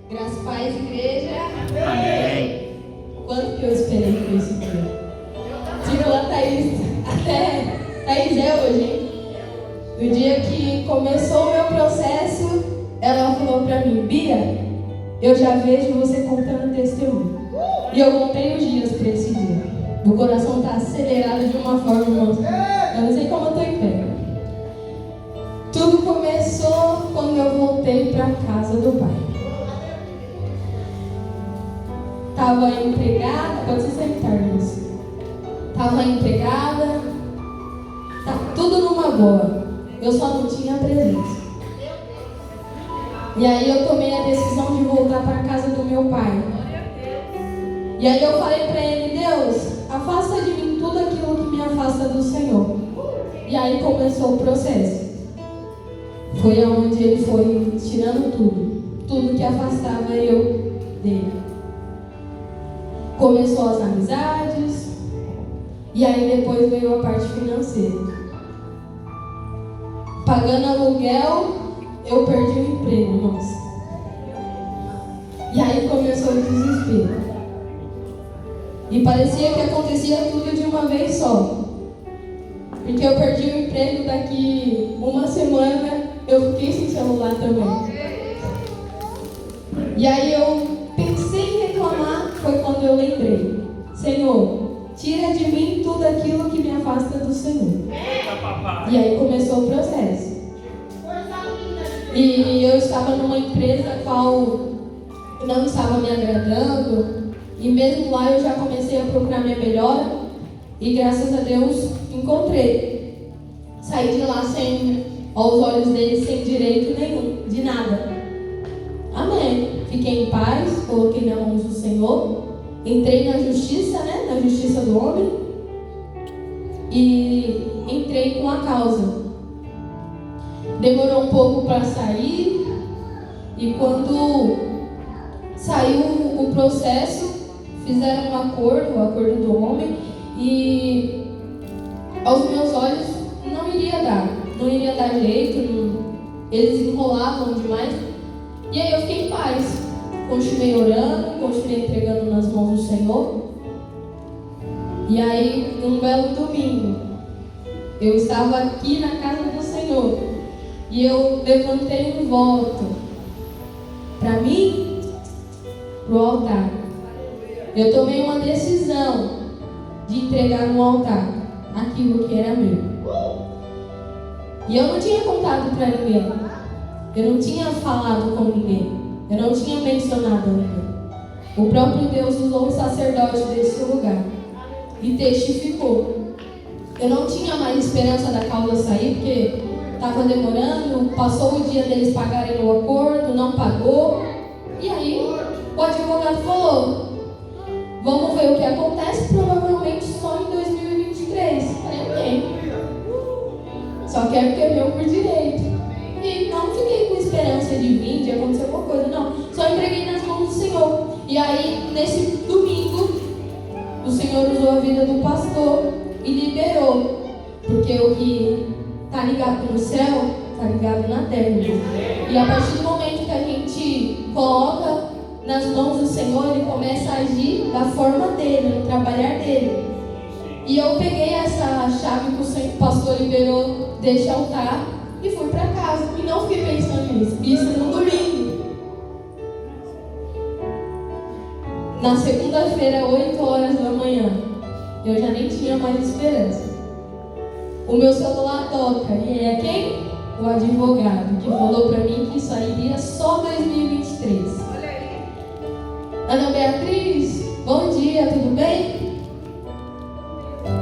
Graças a Paz, igreja. Amém. Quanto que eu esperei por esse dia? Tipo, a Thaís, até Thaís é hoje, hein? No dia que começou o meu processo, ela falou pra mim: Bia, eu já vejo você contando testemunho. E eu contei os dias pra esse dia. Meu coração tá acelerado de uma forma, irmãos. Eu não sei como eu tô em pé. Tudo começou quando eu voltei pra casa do pai. Tava empregada, pode ser secretária, tava empregada, tá tudo numa boa. Eu só não tinha presença. E aí eu tomei a decisão de voltar para a casa do meu pai. E aí eu falei para ele: Deus, afasta de mim tudo aquilo que me afasta do Senhor. E aí começou o processo. Foi onde ele foi tirando tudo que afastava eu dele. Começou as amizades, e aí depois veio a parte financeira. Pagando aluguel, eu perdi o emprego, irmãos. E aí começou o desespero. E parecia que acontecia tudo de uma vez só. Porque eu perdi o emprego, daqui uma semana eu fiquei sem celular também. E aí eu pensei em reclamar, foi quando eu lembrei: Senhor, tira de mim tudo aquilo que me afasta do Senhor. E aí começou o processo. E eu estava numa empresa a qual não estava me agradando. E mesmo lá eu já comecei a procurar minha melhora. E graças a Deus encontrei. Saí de lá sem, aos olhos dele, sem direito nenhum, de nada. Amém. Fiquei em paz, coloquei nas mãos do Senhor. Entrei na justiça, na justiça do homem. E entrei com a causa. Demorou um pouco para sair. E quando saiu o processo, fizeram um acordo, o acordo do homem. E aos meus olhos não iria dar jeito. Eles enrolavam demais. E aí eu fiquei em paz. Continuei orando, continuei entregando nas mãos do Senhor. E aí, num belo domingo, eu estava aqui na casa do Senhor. E eu levantei um voto para mim, para o altar. Eu tomei uma decisão de entregar no altar aquilo que era meu. E eu não tinha contado para ninguém. Eu não tinha falado com ninguém. Eu não tinha mencionado ninguém. O próprio Deus usou um sacerdote desse lugar e testificou. Eu não tinha mais esperança da causa sair, porque estava demorando. Passou o dia deles pagarem o acordo, não pagou. E aí o advogado falou: vamos ver o que acontece, provavelmente só em 2023. Falei: ok. Só quero que é meu por direito. E não fiquei com esperança de vir, de acontecer alguma coisa, não. Só entreguei nas mãos do Senhor. E aí, nesse domingo, o Senhor usou a vida do pastor e liberou. Porque o que está ligado no céu, está ligado na terra. E a partir do momento que a gente coloca nas mãos do Senhor, Ele começa a agir da forma dele, no trabalhar dele. E eu peguei essa chave que o pastor liberou deste altar e fui para casa. E não fiquei pensando nisso. Isso no domingo. Na segunda-feira, 8 horas da manhã, eu já nem tinha mais esperança. O meu celular toca. E é quem? O advogado, que falou para mim que isso aí iria só 2023. Ana Beatriz, bom dia, tudo bem?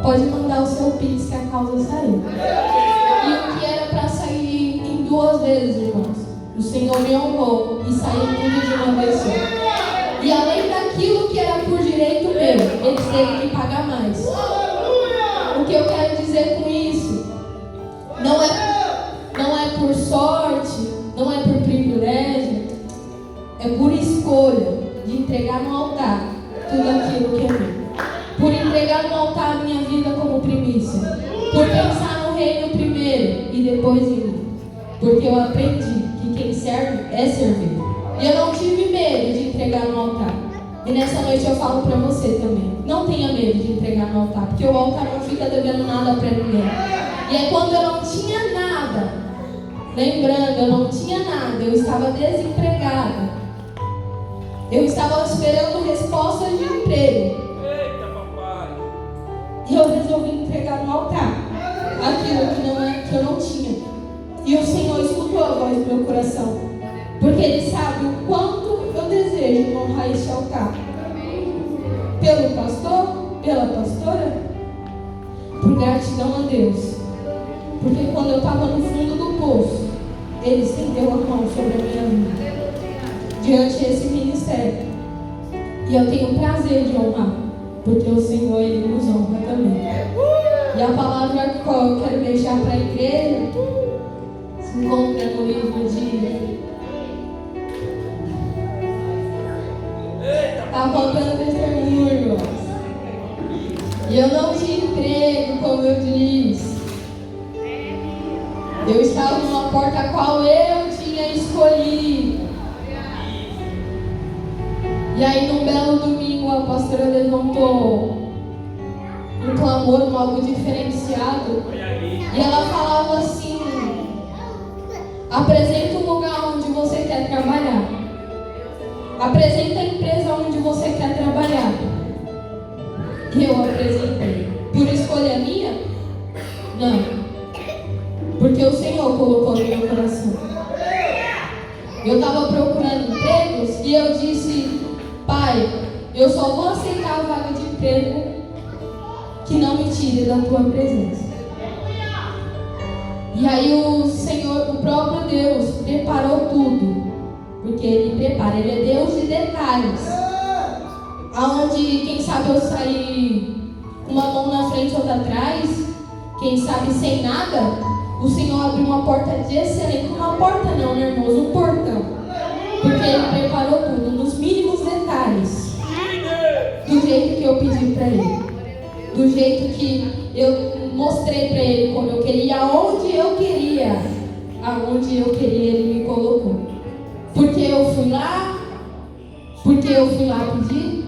Pode mandar o seu Pix que a causa saiu. E o que era para sair em 2 vezes, irmãos, o Senhor me honrou e saiu tudo de uma vez só. E além daquilo que era por direito meu, eles teve que pagar mais. O que eu quero dizer com isso? Não é por sorte, não é por privilégio, é por escolha de entregar no altar tudo aquilo que é meu. Por entregar no altar a minha vida como primícia. Por pensar no reino primeiro e depois em mim. Porque eu aprendi que quem serve é servir. E eu não tive medo de entregar no altar. E nessa noite eu falo para você também. Não tenha medo de entregar no altar, porque o altar não fica devendo nada para ninguém. E é quando eu não tinha nada, lembrando, eu não tinha nada, eu estava desempregada. Eu estava esperando respostas de emprego. Eita, papai. E eu resolvi entregar no altar aquilo que eu não tinha. E o Senhor escutou a voz do meu coração, porque Ele sabe o quanto eu desejo honrar este altar. Pelo pastor, pela pastora, por gratidão a Deus. Porque quando eu estava no fundo do poço, Ele estendeu a mão sobre a minha vida, diante desse ministério. E eu tenho prazer de honrar, porque o Senhor, Ele nos honra também. E a palavra que eu quero deixar para a igreja se encontra no livro de... Está faltando testemunho, irmãos. E eu não tinha emprego, como eu disse. Eu estava numa porta a qual eu tinha escolhido. E aí, num belo domingo, a pastora levantou um clamor, algo diferenciado. E ela falava assim: apresenta um lugar onde você quer trabalhar. Apresenta a empresa onde você quer trabalhar. E eu apresentei. Por escolha minha? Não. Porque o Senhor colocou no meu coração. Eu estava procurando empregos e eu disse: Pai, eu só vou aceitar a vaga de emprego que não me tire da tua presença. E aí o Senhor, o próprio Deus, preparou tudo. Porque Ele prepara, Ele é Deus de detalhes. Aonde, quem sabe, eu saí com uma mão na frente e outra atrás, quem sabe sem nada, o Senhor abriu uma porta de excelente. Uma porta não, né, irmãos? Um portão. Porque Ele preparou tudo, nos mínimos detalhes. Do jeito que eu pedi para Ele. Do jeito que eu mostrei para Ele como eu queria, aonde eu queria. Aonde eu queria, Ele me colocou. Porque eu fui lá? Porque eu fui lá pedir?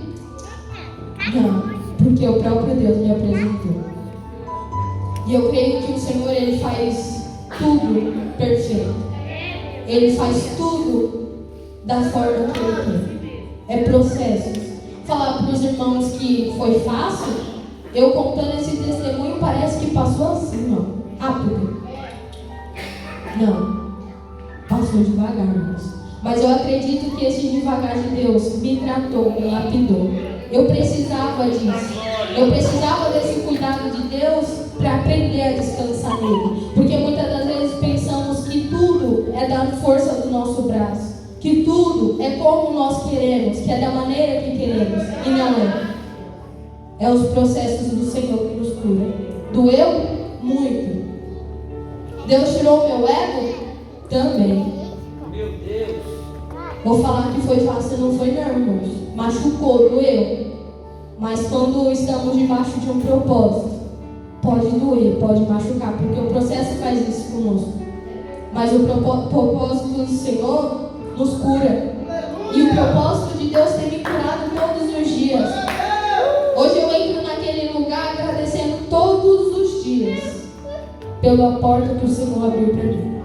Não, porque o próprio Deus me apresentou. E eu creio que o Senhor, Ele faz tudo perfeito. Ele faz tudo da forma que Ele quer. É processos. Falar para os irmãos que foi fácil, eu contando esse testemunho parece que passou assim, ó, rápido. Não, passou devagar, irmãos. Mas eu acredito que esse devagar de Deus me tratou, me lapidou. Eu precisava disso. Eu precisava desse cuidado de Deus para aprender a descansar nele. Porque muitas das vezes pensamos que tudo é da força do nosso braço. Que tudo é como nós queremos, que é da maneira que queremos. E não é. É os processos do Senhor que nos cura. Doeu? Muito. Deus tirou meu ego? Também. Meu Deus. Vou falar que foi fácil, não foi não, irmãos. Machucou, doeu. Mas quando estamos debaixo de um propósito, pode doer, pode machucar, porque o processo faz isso conosco. Mas o propósito do Senhor nos cura. E o propósito de Deus tem me curado todos os dias. Hoje eu entro naquele lugar agradecendo todos os dias pela porta que o Senhor abriu para mim.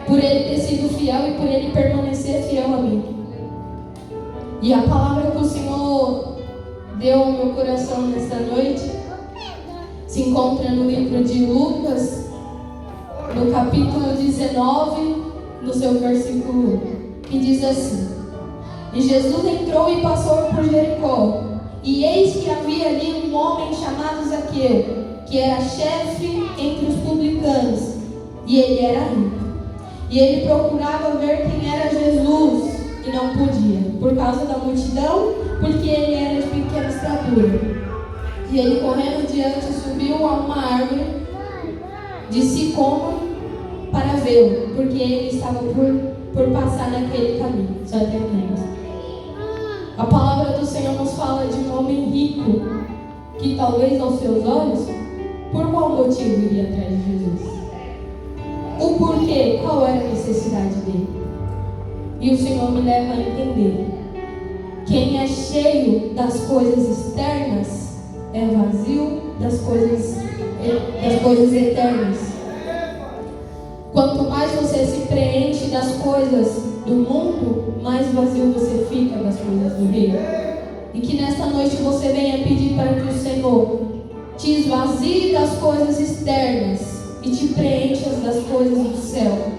Por Ele ter sido fiel e por Ele permanecer fiel a mim. E a palavra que o Senhor deu ao meu coração nesta noite se encontra no livro de Lucas, no capítulo 19, no seu versículo 1, que diz assim: E Jesus entrou e passou por Jericó, e eis que havia ali um homem chamado Zaqueu, que era chefe entre os publicanos, e ele era rico. E ele procurava ver quem era Jesus, e não podia, por causa da multidão, porque ele era de pequena estatura. E ele, correndo diante, subiu a uma árvore de sicômoro para vê-lo, porque ele estava por passar naquele caminho. Só terminamos. A palavra do Senhor nos fala de um homem rico, que talvez aos seus olhos, por qual motivo iria atrás de Jesus? O porquê? Qual era a necessidade dele? E o Senhor me leva a entender: quem é cheio das coisas externas é vazio das coisas eternas. Quanto mais você se preenche das coisas do mundo, mais vazio você fica das coisas do reino. E que nesta noite você venha pedir para que o Senhor te esvazie das coisas externas e te preencha das coisas do céu.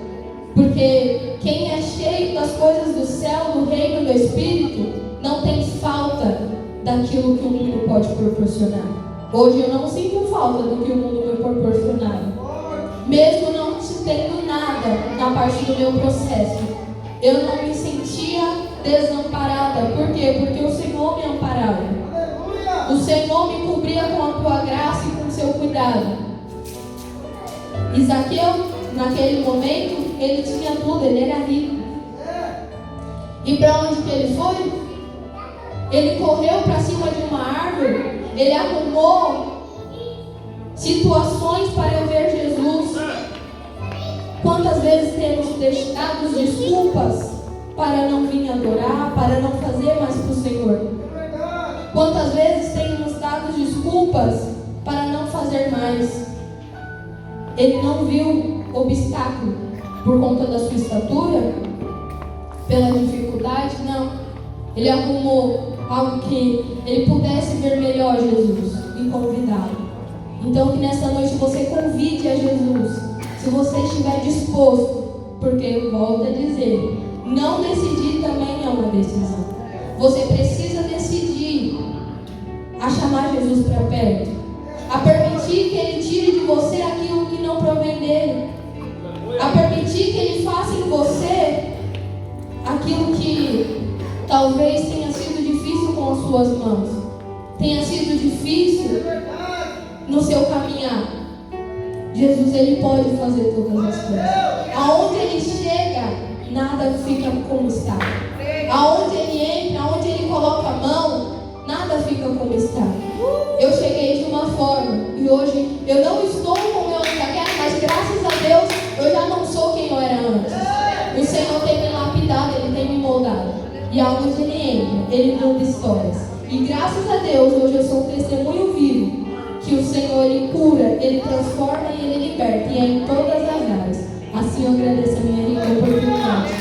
Porque quem é cheio das coisas do céu, do reino do Espírito, não tem falta daquilo que o mundo pode proporcionar. Hoje eu não sinto falta do que o mundo me proporcionava. Mesmo não tendo nada na parte do meu processo, eu não me sentia desamparada. Por quê? Porque o Senhor me amparava. O Senhor me cobria com a tua graça e com o seu cuidado. E Zaqueu, naquele momento, ele tinha tudo, ele era rico. E para onde que ele foi? Ele correu para cima de uma árvore, ele arrumou situações para eu ver Jesus. Quantas vezes temos deixado desculpas para não vir adorar, para não fazer mais para o Senhor? Quantas vezes temos dado desculpas para não fazer mais? Ele não viu obstáculo por conta da sua estatura, pela dificuldade, não. Ele arrumou algo que ele pudesse ver melhor Jesus e convidá-lo. Então que nessa noite você convide a Jesus, se você estiver disposto, porque eu volto a dizer, não decidir também é uma decisão. Você precisa decidir a chamar Jesus para perto, a permitir que Ele tire de você aquilo que não provém dele, a permitir que Ele faça em você aquilo que talvez tenha sido difícil com as suas mãos, tenha sido difícil no seu caminhar. Jesus, Ele pode fazer todas as coisas. Aonde Ele chega, nada fica como está. Aonde Ele entra, aonde Ele coloca a mão, nada fica como está. Eu cheguei de uma forma e hoje eu não estou como eu ainda quero, mas graças a Deus eu já não sou quem eu era antes. O Senhor tem me lapidado, Ele tem me moldado. E aonde Ele entra, Ele muda histórias. E graças a Deus hoje eu sou um testemunho vivo que o Senhor, Ele cura, Ele transforma e Ele liberta. E é em todas as áreas. Assim eu agradeço a minha rica oportunidade.